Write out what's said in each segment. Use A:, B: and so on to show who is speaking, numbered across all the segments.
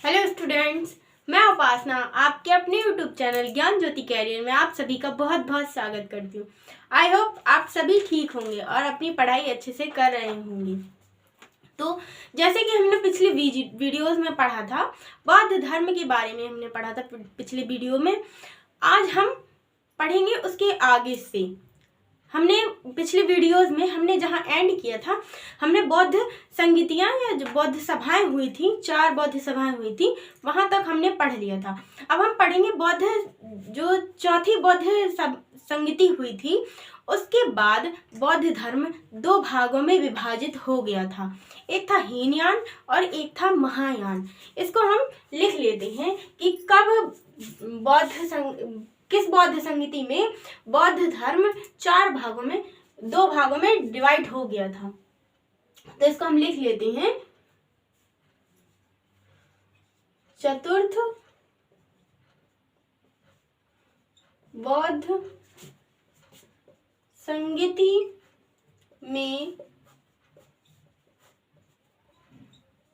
A: Hello students, मैं उपासना आपके अपने यूट्यूब चैनल ज्ञान ज्योति कैरियर में आप सभी का बहुत बहुत स्वागत करती हूँ। आई होप आप सभी ठीक होंगे और अपनी पढ़ाई अच्छे से कर रहे होंगे। तो जैसे कि हमने पिछली वीडियोस में पढ़ा था, बौद्ध धर्म के बारे में हमने पढ़ा था पिछले वीडियो में। आज हम पढ़ेंगे उसके आगे से। हमने पिछले वीडियोस में हमने जहां एंड किया था, हमने बौद्ध संगीतियां या जो बौद्ध सभाएं हुई थी, 4 बौद्ध सभाएं हुई थी, वहां तक हमने पढ़ लिया था। अब हम पढ़ेंगे बौद्ध जो चौथी बौद्ध संगीति हुई थी। उसके बाद बौद्ध धर्म 2 भागों में विभाजित हो गया था। एक था हीनयान और एक था महायान। इसको हम लिख लेते हैं कि कब किस बौद्ध संगीति में बौद्ध धर्म 4 भागों में 2 भागों में डिवाइड हो गया था। तो इसको हम लिख लेते हैं, चतुर्थ बौद्ध संगीति में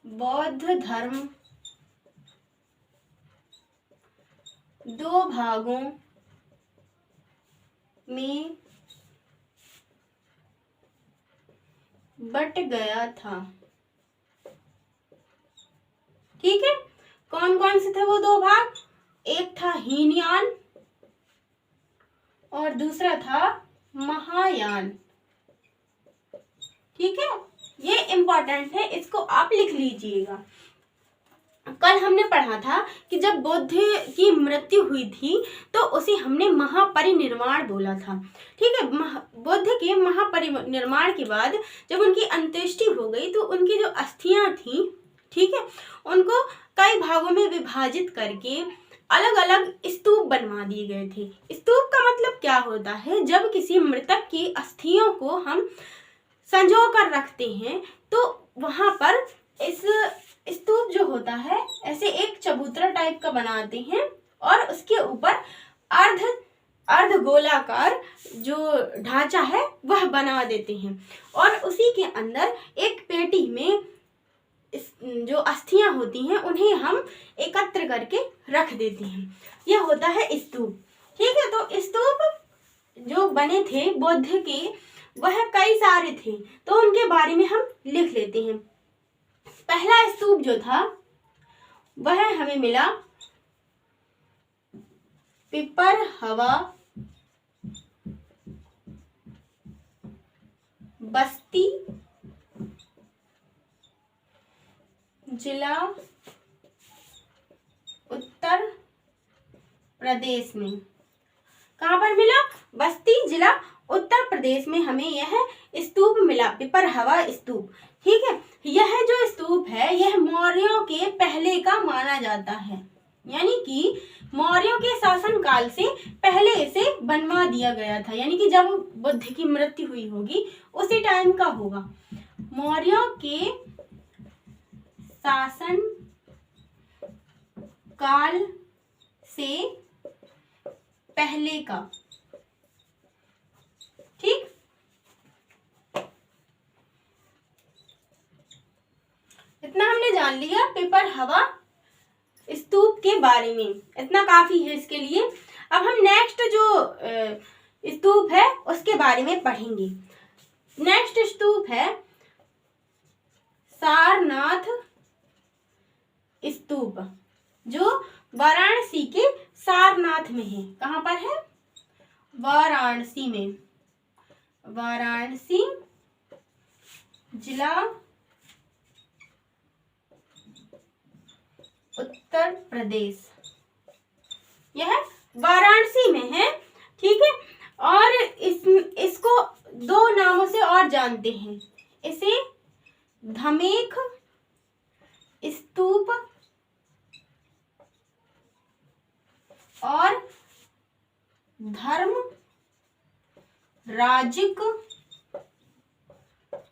A: बौद्ध धर्म 2 भागों में बट गया था। ठीक है, कौन कौन से थे वो 2 भाग? एक था हीनयान और दूसरा था महायान। ठीक है, ये इंपॉर्टेंट है, इसको आप लिख लीजिएगा। कल हमने पढ़ा था कि जब बुद्ध की मृत्यु हुई थी तो उसे हमने महापरिनिर्वाण बोला था। ठीक है, बुद्ध के महापरिनिर्वाण के बाद जब उनकी अंत्येष्टि हो गई तो उनकी जो अस्थियां थी, ठीक है, उनको कई भागों में विभाजित करके अलग अलग स्तूप बनवा दिए गए थे। स्तूप का मतलब क्या होता है? जब किसी मृतक की अस्थियों को हम संजो कर रखते हैं तो वहां पर इस स्तूप जो होता है ऐसे एक चबूतरा टाइप का बनाते हैं और उसके ऊपर अर्ध गोलाकार जो ढांचा है वह बना देते हैं और उसी के अंदर एक पेटी में जो अस्थियां होती हैं उन्हें हम एकत्र करके रख देते हैं। यह होता है स्तूप। ठीक है, तो स्तूप जो बने थे बुद्ध के वह कई सारे थे, तो उनके बारे में हम लिख लेते हैं। पहला स्तूप जो था वह हमें मिला पिपरहवा बस्ती जिला उत्तर प्रदेश में। कहां पर मिला? बस्ती जिला उत्तर प्रदेश में हमें यह स्तूप मिला, पिपरहवा स्तूप। ठीक है, यह जो स्तूप है यह मौर्यों के पहले का माना जाता है, यानी कि मौर्यों के शासन काल से पहले इसे बनवा दिया गया था, यानी कि जब बुद्ध की मृत्यु हुई होगी उसी टाइम का होगा। मौर्यों के शासन काल से पहले का। ठीक, इतना हमने जान लिया पिपरहवा स्तूप के बारे में, इतना काफी है इसके लिए। अब हम नेक्स्ट जो स्तूप है उसके बारे में पढ़ेंगे। नेक्स्ट स्तूप है सारनाथ स्तूप, जो वाराणसी के सारनाथ में है। कहां पर है? वाराणसी में, वाराणसी जिला उत्तर प्रदेश, यह वाराणसी में है। ठीक है, और इसको 2 नामों से और जानते हैं, इसे धमेख स्तूप और धर्म राजिक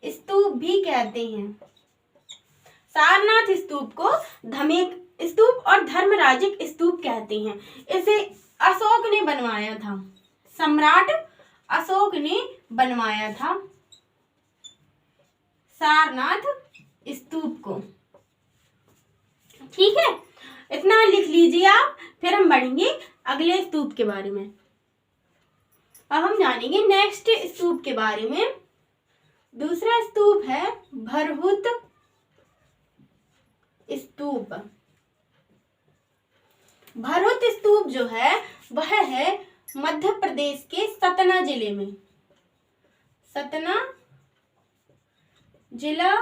A: स्तूप भी कहते हैं। सारनाथ स्तूप को धमेख स्तूप और धर्मराजिक स्तूप कहते हैं। इसे अशोक ने बनवाया था, सम्राट अशोक ने बनवाया था सारनाथ स्तूप को। ठीक है, इतना लिख लीजिए आप, फिर हम बढ़ेंगे अगले स्तूप के बारे में। अब हम जानेंगे नेक्स्ट स्तूप के बारे में। दूसरा स्तूप है भरहुत स्तूप। भरहुत स्तूप जो है वह है मध्य प्रदेश के सतना जिले में। सतना जिला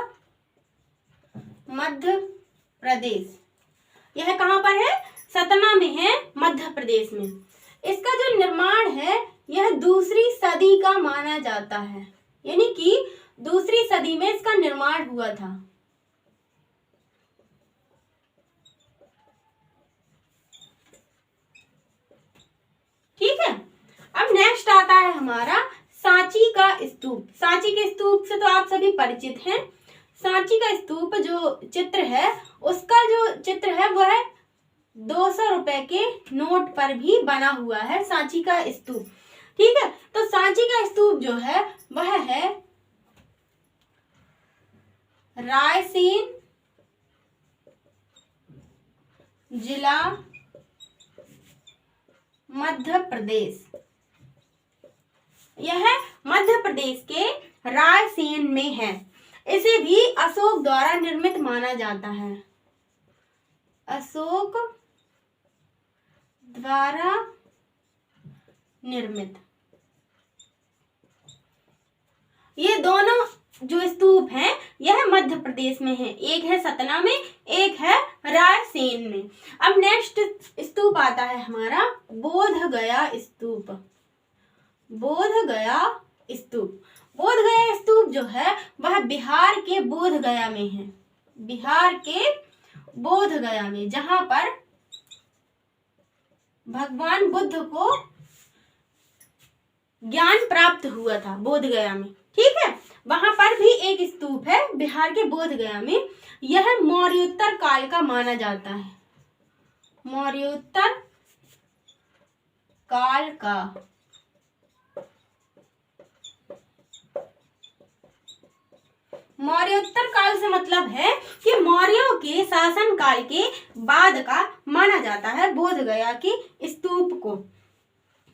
A: मध्य प्रदेश। यह कहाँ पर है? सतना में है, मध्य प्रदेश में। इसका जो निर्माण है यह दूसरी सदी का माना जाता है, यानी कि दूसरी सदी में इसका निर्माण हुआ था। ठीक है। अब नेक्स्ट आता है हमारा सांची का स्तूप। सांची के स्तूप से तो आप सभी परिचित हैं। सांची का स्तूप जो चित्र है, उसका जो चित्र है वह 200 रुपए के नोट पर भी बना हुआ है, सांची का स्तूप। ठीक है। तो सांची का स्तूप जो है वह है रायसेन जिला मध्य प्रदेश। यह मध्य प्रदेश के रायसेन में है। इसे भी अशोक द्वारा निर्मित माना जाता है। अशोक द्वारा निर्मित। ये दोनों जो स्तूप हैं यह मध्य प्रदेश में है। एक है सतना में, एक है रायसेन में। अब नेक्स्ट स्तूप आता है हमारा बोध गया स्तूप। बोध गया स्तूप। बोध गया स्तूप जो है वह बिहार के बोध गया में है। बिहार के बोध गया में, जहां पर भगवान बुद्ध को ज्ञान प्राप्त हुआ था, बोध गया में। ठीक है। वहां पर भी एक स्तूप है बिहार के बोध गया में। यह मौर्योत्तर काल का माना जाता है। मौर्योत्तर काल का। मौर्योत्तर काल से मतलब है कि मौर्यों के शासन काल के बाद का माना जाता है बोध गया के स्तूप को।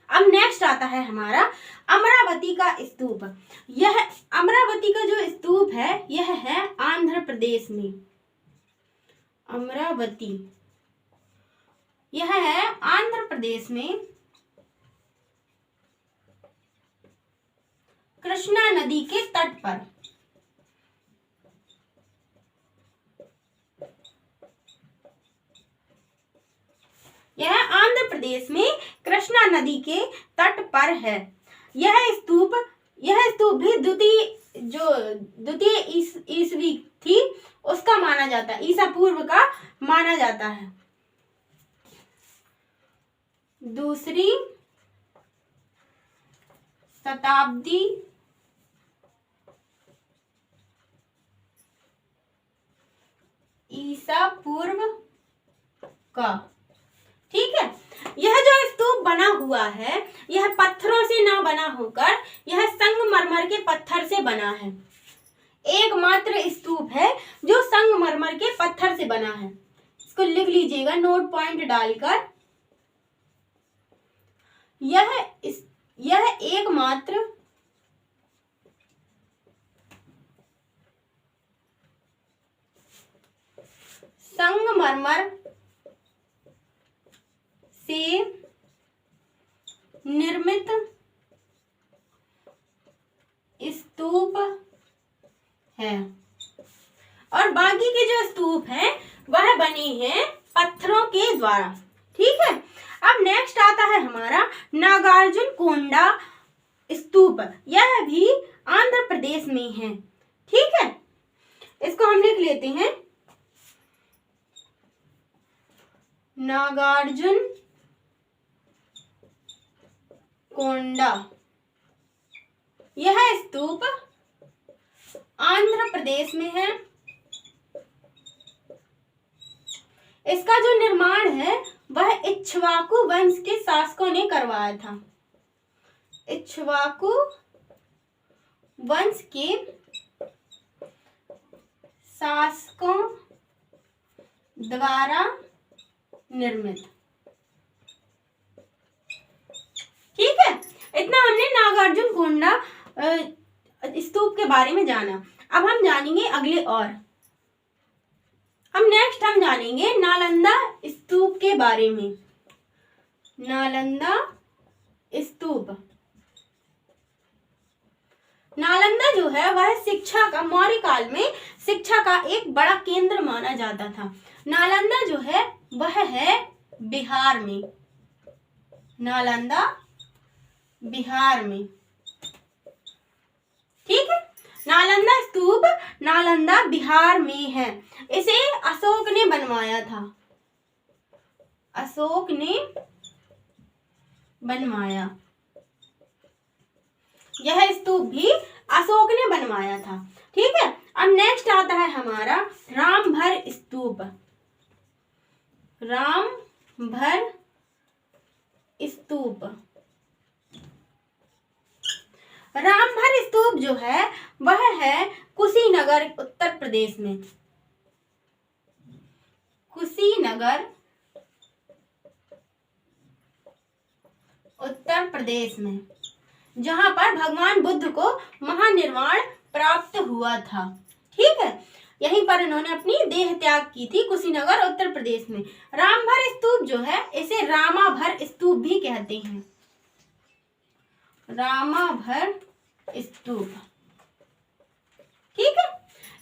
A: अब नेक्स्ट आता है हमारा अमरावती का स्तूप। यह अमरावती का जो स्तूप है यह है आंध्र प्रदेश में। अमरावती यह है आंध्र प्रदेश में, कृष्णा नदी के तट पर। यह आंध्र प्रदेश में कृष्णा नदी के तट पर है। यह स्तूप भी द्वितीय ईसवी थी उसका माना जाता है, ईसा पूर्व का माना जाता है। दूसरी शताब्दी ईसा पूर्व का। ठीक है। यह जो स्तूप बना हुआ है यह पत्थरों से ना बना होकर यह संगमरमर के पत्थर से बना है। एकमात्र स्तूप है जो संगमरमर के पत्थर से बना है। इसको लिख लीजिएगा नोट पॉइंट डालकर। यह एकमात्र संगमरमर से निर्मित स्तूप है और बाकी के जो स्तूप हैं वह बने हैं पत्थरों के द्वारा। ठीक है। अब नेक्स्ट आता है हमारा नागार्जुन कोंडा स्तूप। यह भी आंध्र प्रदेश में है। ठीक है। इसको हम लिख लेते हैं नागार्जुन कोंडा। यह स्तूप आंध्र प्रदेश में है। इसका जो निर्माण है वह इक्ष्वाकु वंश के शासकों ने करवाया था। इक्ष्वाकु वंश के शासकों द्वारा निर्मित। ठीक है, इतना हमने नागार्जुन कोंडा स्तूप के बारे में जाना। अब हम जानेंगे अगले और हम जानेंगे नालंदा स्तूप के बारे में। नालंदा स्तूप, नालंदा जो है वह शिक्षा का, मौर्य काल में शिक्षा का एक बड़ा केंद्र माना जाता था। नालंदा जो है वह है बिहार में। नालंदा बिहार में। ठीक है, नालंदा स्तूप नालंदा बिहार में है। इसे अशोक ने बनवाया था। अशोक ने बनवाया। यह स्तूप भी अशोक ने बनवाया था। ठीक है, अब नेक्स्ट आता है हमारा रामभर स्तूप। रामभर स्तूप। रामभर स्तूप जो है वह है कुशीनगर, उत्तर प्रदेश में। कुशीनगर, उत्तर प्रदेश में, जहां पर भगवान बुद्ध को महानिर्वाण प्राप्त हुआ था। ठीक है, यहीं पर इन्होंने अपनी देह त्याग की थी, कुशीनगर, उत्तर प्रदेश में। रामभर स्तूप जो है इसे रामाभर स्तूप भी कहते हैं। रामाभर स्तूप। ठीक है,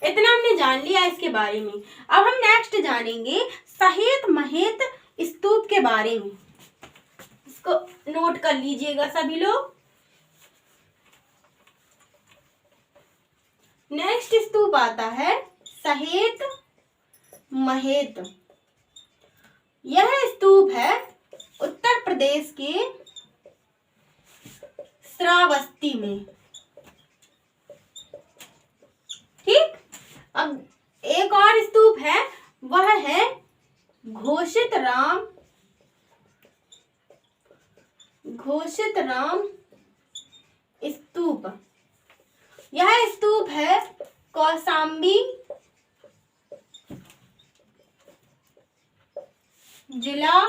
A: इतना हमने जान लिया इसके बारे में। अब हम नेक्स्ट जानेंगे सहेत महेत स्तूप के बारे में। इसको नोट कर लीजिएगा सभी लोग। नेक्स्ट स्तूप आता है सहेत महेत। यह स्तूप है उत्तर प्रदेश के श्रावस्ती में। ठीक, अब एक और स्तूप है, वह है घोषित राम स्तूप। यह स्तूप है कौशाम्बी जिला,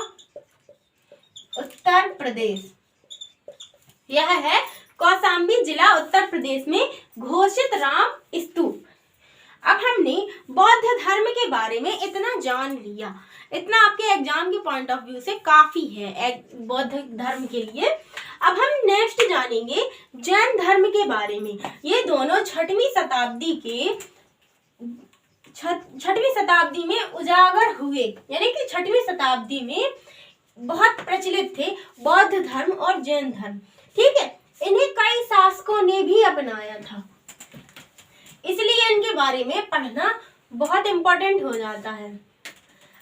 A: उत्तर प्रदेश। यह है कौशाम्बी जिला, उत्तर प्रदेश में घोषित राम स्तूप। अब हमने बौद्ध धर्म के बारे में इतना जान लिया, इतना आपके एग्जाम के पॉइंट ऑफ व्यू से काफी है बौद्ध धर्म के लिए। अब हम नेक्स्ट जानेंगे जैन धर्म के बारे में। ये दोनों छठवीं शताब्दी में उजागर हुए, यानी कि छठवीं शताब्दी में बहुत प्रचलित थे बौद्ध धर्म और जैन धर्म। ठीक है, इन्हें कई शासकों ने भी अपनाया था, इसलिए इनके बारे में पढ़ना बहुत इंपॉर्टेंट हो जाता है।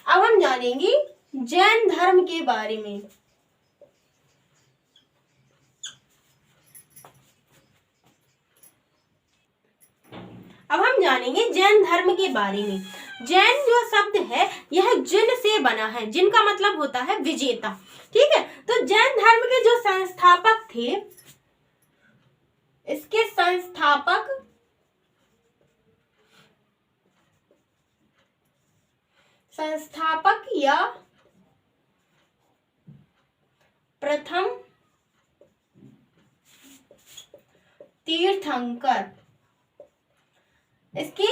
A: अब हम जानेंगे जैन धर्म के बारे में। अब हम जानेंगे जैन धर्म के बारे में। जैन जो शब्द है यह जिन से बना है, जिन का मतलब होता है विजेता। ठीक है, तो जैन धर्म के जो संस्थापक थे, इसके संस्थापक या प्रथम तीर्थंकर, इसके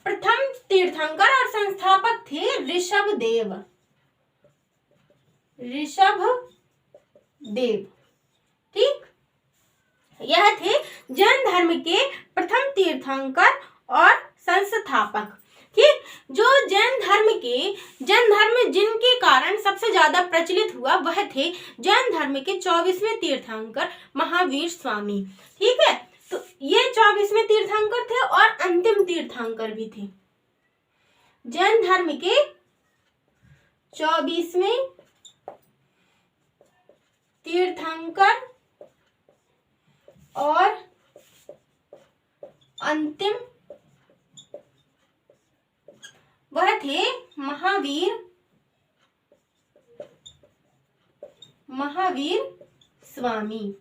A: प्रथम तीर्थंकर और संस्थापक थे ऋषभदेव। ठीक, यह थे जैन धर्म के प्रथम तीर्थंकर और संस्थापक। ठीक, जो जैन धर्म जिनके कारण सबसे ज्यादा प्रचलित हुआ वह थे जैन धर्म के 24वें तीर्थंकर महावीर स्वामी। ठीक है, तो ये 24वें तीर्थंकर थे और अंतिम तीर्थंकर भी थे। जैन धर्म के 24वें तीर्थंकर और अंतिम वह थे महावीर स्वामी।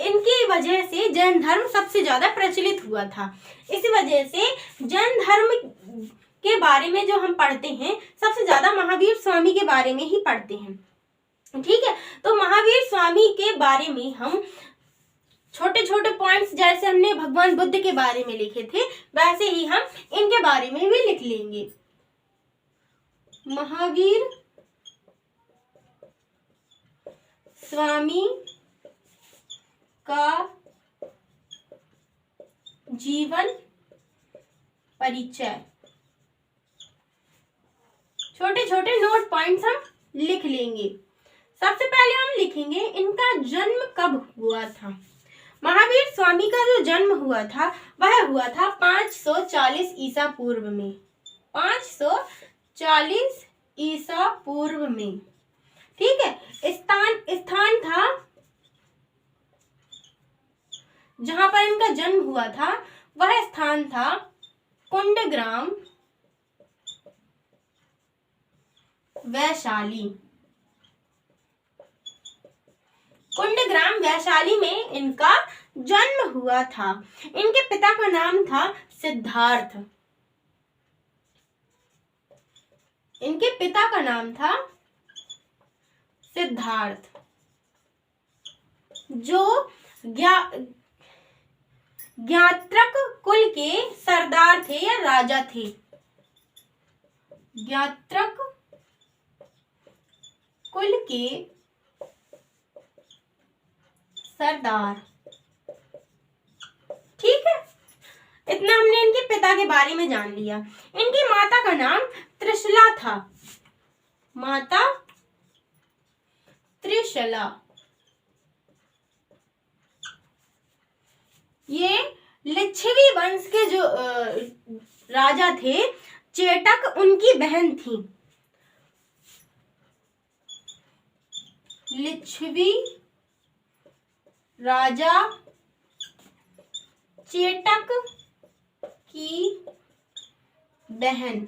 A: इनकी वजह से जैन धर्म सबसे ज्यादा प्रचलित हुआ था। इस वजह से जैन धर्म के बारे में जो हम पढ़ते हैं सबसे ज्यादा महावीर स्वामी के बारे में ही पढ़ते हैं। ठीक है, तो महावीर स्वामी के बारे में हम छोटे छोटे पॉइंट्स जैसे हमने भगवान बुद्ध के बारे में लिखे थे वैसे ही हम इनके बारे में भी लिख लेंगे। महावीर स्वामी का जीवन परिचय, छोटे छोटे नोट पॉइंट्स हम लिख लेंगे। सबसे पहले हम लिखेंगे इनका जन्म कब हुआ था। महावीर स्वामी का जो जन्म हुआ था वह हुआ था 540 ईसा पूर्व में। 540 ईसा पूर्व में। ठीक है, स्थान था जहां पर इनका जन्म हुआ था वह स्थान था कुंडग्राम वैशाली। कुंडग्राम वैशाली में इनका जन्म हुआ था। इनके पिता का नाम था सिद्धार्थ। इनके पिता का नाम था सिद्धार्थ, जो ज्ञात्रक कुल के सरदार थे या राजा थे। ज्ञात्रक कुल के सरदार। ठीक है, इतना हमने इनके पिता के बारे में जान लिया। इनकी माता का नाम त्रिशला था। माता त्रिशला। ये लिच्छवी वंश के जो राजा थे चेटक, उनकी बहन थी। लिच्छवी राजा चेटक की बहन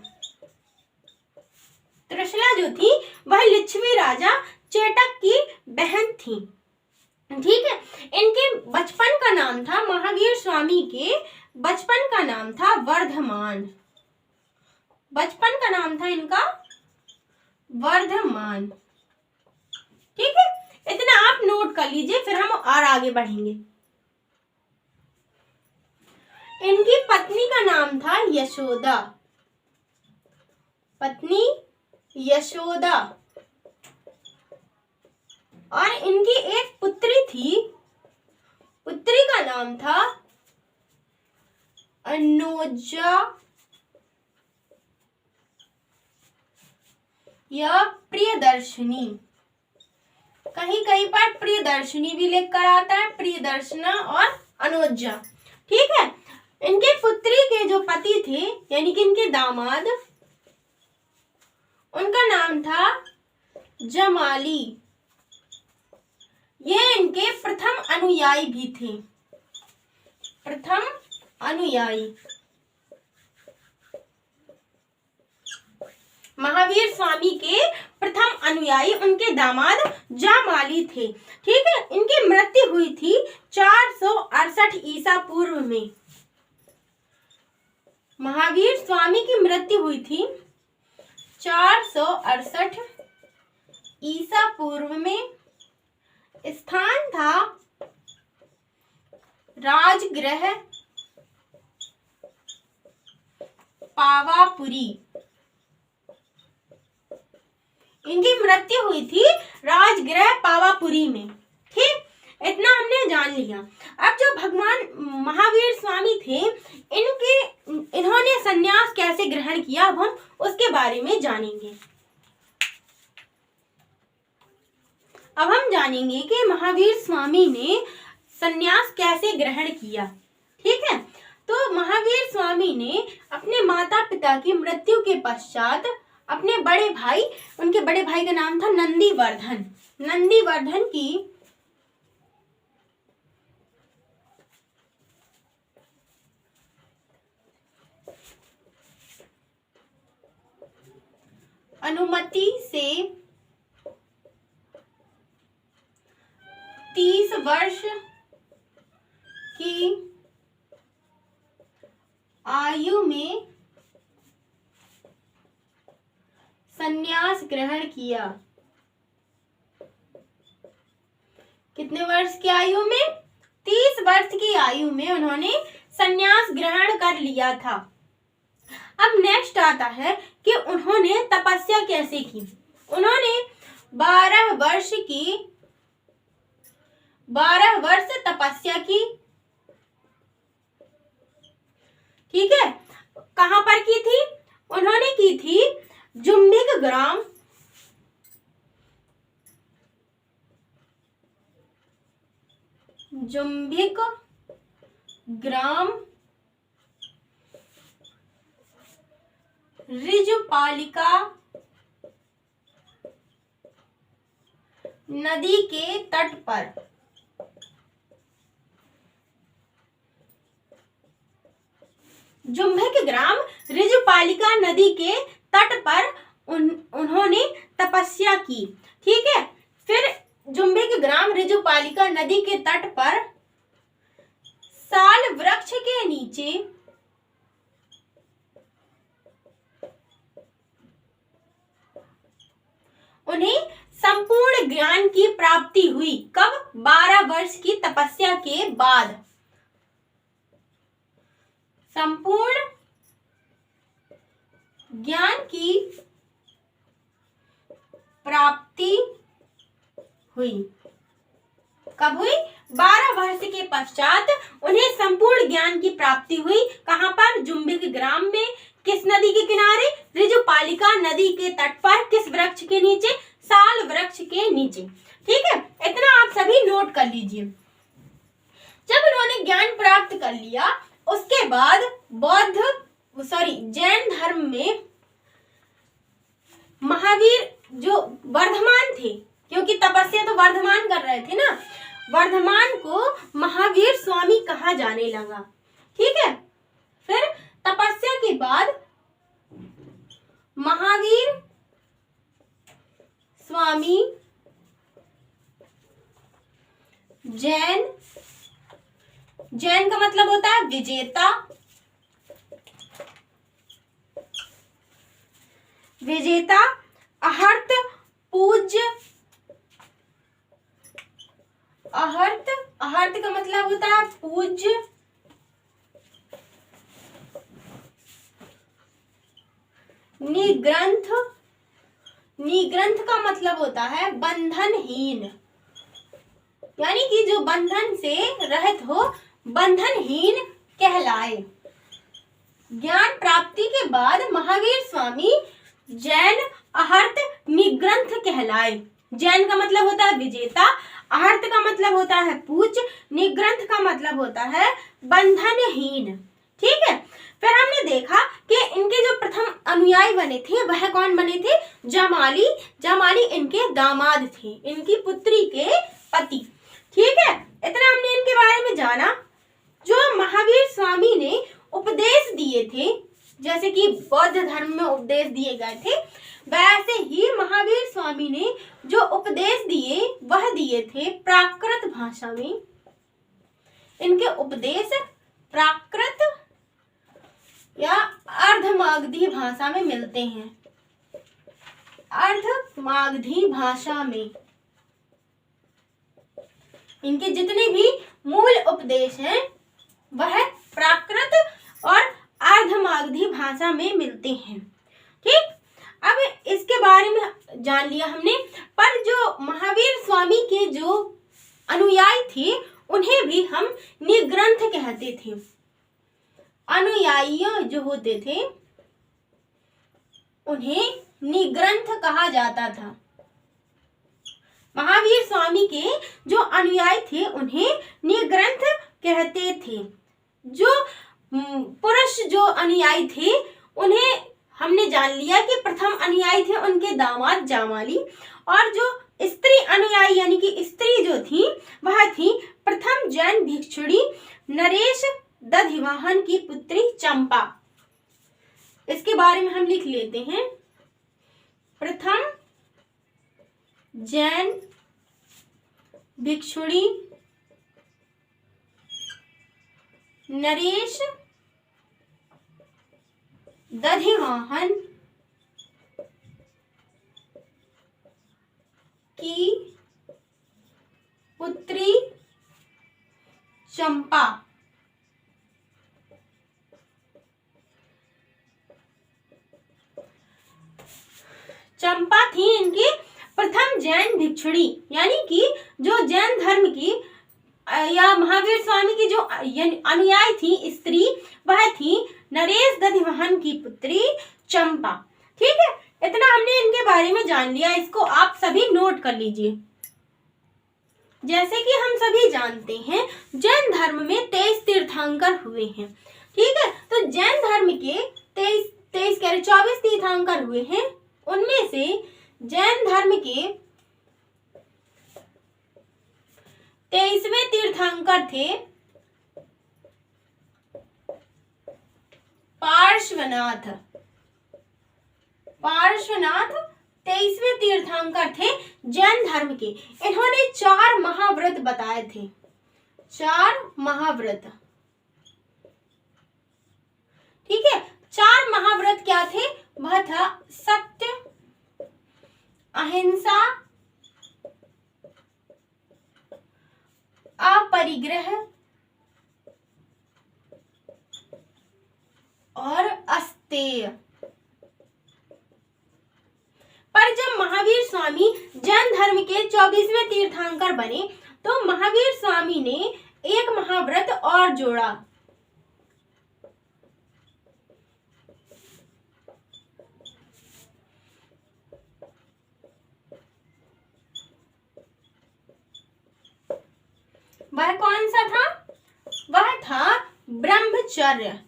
A: त्रिशला जो थी वह लिच्छवी राजा चेटक की बहन थी। ठीक है, इनके बचपन का नाम था, महावीर स्वामी के बचपन का नाम था वर्धमान। बचपन का नाम था इनका वर्धमान। ठीक है, इतना आप नोट कर लीजिए, फिर हम और आगे बढ़ेंगे। इनकी पत्नी का नाम था यशोदा। पत्नी यशोदा। और इनकी एक पुत्री थी। पुत्री का नाम था अनोजा या प्रियदर्शनी। कहीं कहीं पर प्रियदर्शनी भी लिख कर आता है, प्रियदर्शना और अनोजा। ठीक है, इनके पुत्री के जो पति थे यानी कि इनके दामाद, उनका नाम था जमाली। ये इनके प्रथम अनुयायी भी थे। प्रथम अनुयायी। महावीर स्वामी के प्रथम अनुयायी उनके दामाद जामाली थे। ठीक है, इनकी मृत्यु हुई थी 468 ईसा पूर्व में। महावीर स्वामी की मृत्यु हुई थी 468 ईसा पूर्व में। स्थान था राजगृह पावापुरी। इनकी मृत्यु हुई थी राजगृह पावापुरी में। ठीक, इतना हमने जान लिया। अब जो भगवान महावीर स्वामी थे इन्होंने संन्यास कैसे ग्रहण किया, अब हम उसके बारे में जानेंगे। अब हम जानेंगे कि महावीर स्वामी ने संन्यास कैसे ग्रहण किया। ठीक है, तो महावीर स्वामी ने अपने माता पिता की मृत्यु के पश्चात अपने बड़े भाई, उनके बड़े भाई का नाम था नंदीवर्धन। नंदीवर्धन की अनुमति से 30 वर्ष की आयु में संन्यास ग्रहण किया। कितने वर्ष की आयु में? 30 वर्ष की आयु में उन्होंने संन्यास ग्रहण कर लिया था। अब नेक्स्ट आता है कि उन्होंने तपस्या कैसे की। उन्होंने 12 वर्ष तपस्या की। ठीक है, कहां पर की थी? उन्होंने की थी जुम्बिक ग्राम, जुम्बिक ग्राम ऋजुपालिका नदी के तट पर। जुम्बिक ग्राम ऋजुपालिका नदी के तट पर उन्होंने तपस्या की। ठीक है, फिर जुम्बिक ग्राम ऋजुपालिका नदी के तट पर साल वृक्ष के नीचे उन्हें संपूर्ण ज्ञान की प्राप्ति हुई। कब? 12 वर्ष की तपस्या के बाद संपूर्ण ज्ञान की प्राप्ति हुई। कब हुई? 12 वर्ष के पश्चात उन्हें संपूर्ण ज्ञान की प्राप्ति हुई। कहां पर? जुम्बिक ग्राम में। किस नदी के किनारे? ऋजुपालिका नदी के तट पर। किस वृक्ष के नीचे? साल वृक्ष के नीचे। ठीक है, इतना आप सभी नोट कर लीजिए। जब उन्होंने ज्ञान प्राप्त कर लिया, उसके बाद जैन धर्म में महावीर जो वर्धमान थे, क्योंकि तपस्या तो वर्धमान कर रहे थे ना, वर्धमान को महावीर स्वामी कहा जाने लगा। ठीक है, फिर तपस्या के बाद महावीर स्वामी जैन का मतलब होता है विजेता, अहर्त पूज्य, अहर्त का मतलब होता है पूज्य, निग्रंथ का मतलब होता है बंधनहीन, यानी कि जो बंधन से रहित हो, बंधनहीन कहलाए। ज्ञान प्राप्ति के बाद महावीर स्वामी जैन अहर्त निग्रंथ कहलाए। जैन का मतलब होता है विजेता, अहर्त का मतलब होता है पूज्य, निग्रंथ का मतलब होता है बंधनहीन। ठीक है, फिर हमने देखा कि इनके जो प्रथम अनुयायी बने थे वह कौन बने थे? जमाली इनके दामाद थे, इनकी पुत्री के पति। ठीक है, इतना हमने इनके बारे में जाना। जो महावीर स्वामी ने उपदेश दिए थे, जैसे कि बौद्ध धर्म में उपदेश दिए गए थे, वैसे ही महावीर स्वामी ने जो उपदेश दिए वह दिए थे प्राकृत भाषा में। इनके उपदेश प्राकृत या अर्धमागधी भाषा में मिलते हैं। अर्धमागधी भाषा में इनके जितने भी मूल उपदेश हैं वह प्राकृत और अर्धमागधी भाषा में मिलते हैं। ठीक, अब इसके बारे में जान लिया हमने। पर जो महावीर स्वामी के जो अनुयायी थे उन्हें भी हम निग्रंथ कहते थे। अनुयायी जो होते थे उन्हें निग्रंथ कहा जाता था। महावीर स्वामी के जो अनुयायी थे उन्हें निग्रंथ कहते थे। जो पुरुष जो अनुयायी थे उन्हें हमने जान लिया कि प्रथम अनुयायी थे उनके दामाद जामाली, और जो स्त्री अनुयायी यानी कि स्त्री जो थी वह थी प्रथम जैन भिक्षुणी नरेश दधिवाहन की पुत्री चंपा। इसके बारे में हम लिख लेते हैं। प्रथम जैन भिक्षुणी नरेश दधिवाहन की पुत्री चंपा। चंपा थी इनकी प्रथम जैन भिक्षुणी, यानी कि जो जैन धर्म की या महावीर स्वामी की जो अनुयायी थी स्त्री, वह थी नरेश दधिवाहन की पुत्री चंपा। ठीक है, इतना हमने इनके बारे में जान लिया, इसको आप सभी नोट कर लीजिए। जैसे कि हम सभी जानते हैं जैन धर्म में 23 तीर्थंकर हुए हैं। ठीक है, तो जैन धर्म के 24 तीर्थंकर हुए हैं। उनमें से जैन धर्म के 23वें तीर्थंकर थे पार्श्वनाथ। 23वें तीर्थंकर थे जैन धर्म के। इन्होंने 4 महाव्रत बताए थे। 4 महाव्रत। ठीक है, 4 महाव्रत क्या थे? वह था सत्य, अहिंसा, अपरिग्रह और अस्तेय। पर जब महावीर स्वामी जैन धर्म के 24वें तीर्थंकर बने तो महावीर स्वामी ने एक महाव्रत और जोड़ा। वह कौन सा था? वह था ब्रह्मचर्य।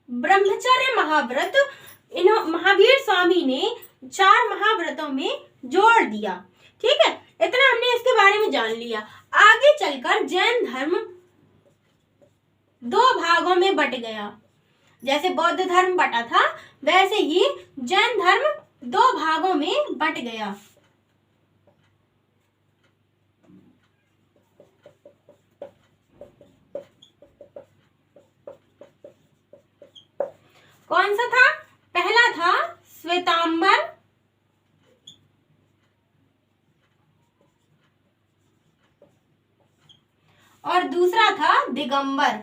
A: ब्रह्मचर्य महाव्रत महावीर स्वामी ने 4 महाव्रतों में जोड़ दिया। ठीक है, इतना हमने इसके बारे में जान लिया। आगे चलकर जैन धर्म 2 भागों में बट गया। जैसे बौद्ध धर्म बटा था वैसे ही जैन धर्म 2 भागों में बट गया। कौन सा था? पहला था श्वेतांबर, और दूसरा था दिगंबर।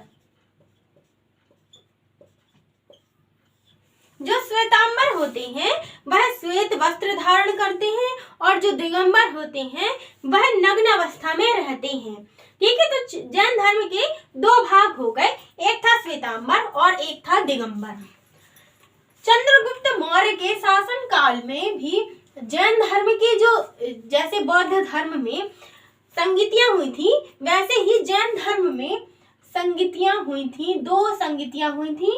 A: जो श्वेतांबर होते हैं वह श्वेत वस्त्र धारण करते हैं और जो दिगंबर होते हैं वह नग्न अवस्था में रहते हैं। ठीक है, तो जैन धर्म के 2 भाग हो गए, एक था श्वेतांबर और एक था दिगंबर। चंद्रगुप्त मौर्य के शासन काल में भी जैन धर्म की जो जैसे बौद्ध धर्म में संगीतियां हुई थी वैसे ही जैन धर्म में संगीतियां हुई थी। 2 संगीतियां हुई थी।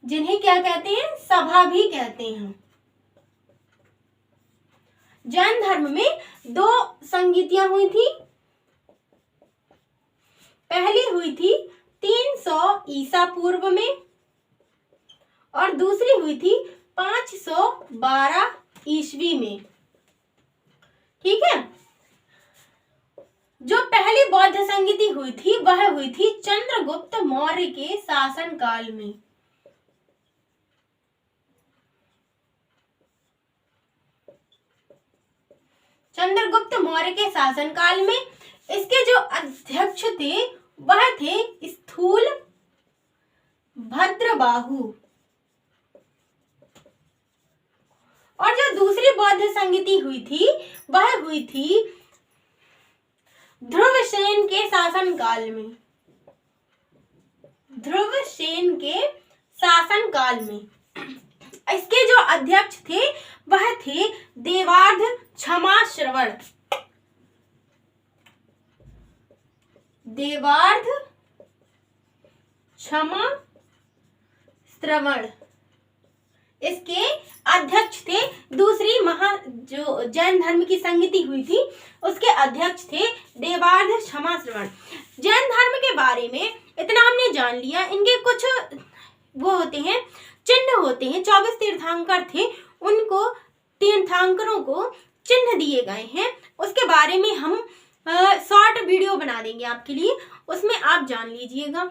A: जिन्हें क्या कहते हैं? सभा भी कहते हैं। जैन धर्म में 2 संगीतियां हुई थी। पहली हुई थी 300 ईसा पूर्व में और दूसरी हुई थी 512 ईस्वी में। ठीक है, जो पहली बौद्ध संगीति हुई थी वह हुई थी चंद्रगुप्त मौर्य के शासन काल में। चंद्रगुप्त मौर्य के शासनकाल में इसके जो अध्यक्ष थे वह थे स्थूल भद्रबाहु। और जो दूसरी बौद्ध संगीति हुई थी वह हुई थी ध्रुवसेन के शासनकाल में। ध्रुवसेन के शासनकाल में इसके जो अध्यक्ष थे वह थे देवार्ध क्षमा श्रवण। देवार्ध क्षमा श्रवण इसके अध्यक्ष थे। दूसरी जो जैन धर्म की संगीति हुई थी उसके अध्यक्ष थे देवार्ध क्षमा श्रवण। जैन धर्म के बारे में इतना हमने जान लिया। इनके कुछ वो होते हैं, चिन्ह होते हैं। 24 तीर्थंकर थे, उनको तीर्थंकरों को चिन्ह दिए गए हैं। उसके बारे में हम शॉर्ट वीडियो बना देंगे आपके लिए, उसमें आप जान लीजिएगा।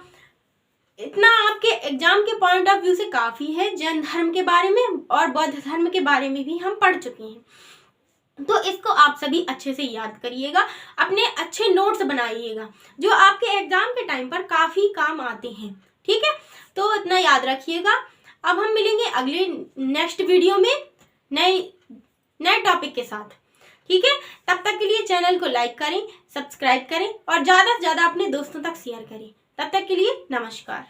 A: इतना आपके एग्जाम के पॉइंट ऑफ व्यू से काफ़ी है। जैन धर्म के बारे में और बौद्ध धर्म के बारे में भी हम पढ़ चुके हैं। तो इसको आप सभी अच्छे से याद करिएगा, अपने अच्छे नोट्स बनाइएगा जो आपके एग्जाम के टाइम पर काफ़ी काम आते हैं। ठीक है, तो इतना याद रखिएगा। अब हम मिलेंगे अगले नेक्स्ट वीडियो में नए टॉपिक के साथ। ठीक है, तब तक के लिए चैनल को लाइक करें, सब्सक्राइब करें और ज़्यादा से ज़्यादा अपने दोस्तों तक शेयर करें। तब तक के लिए नमस्कार।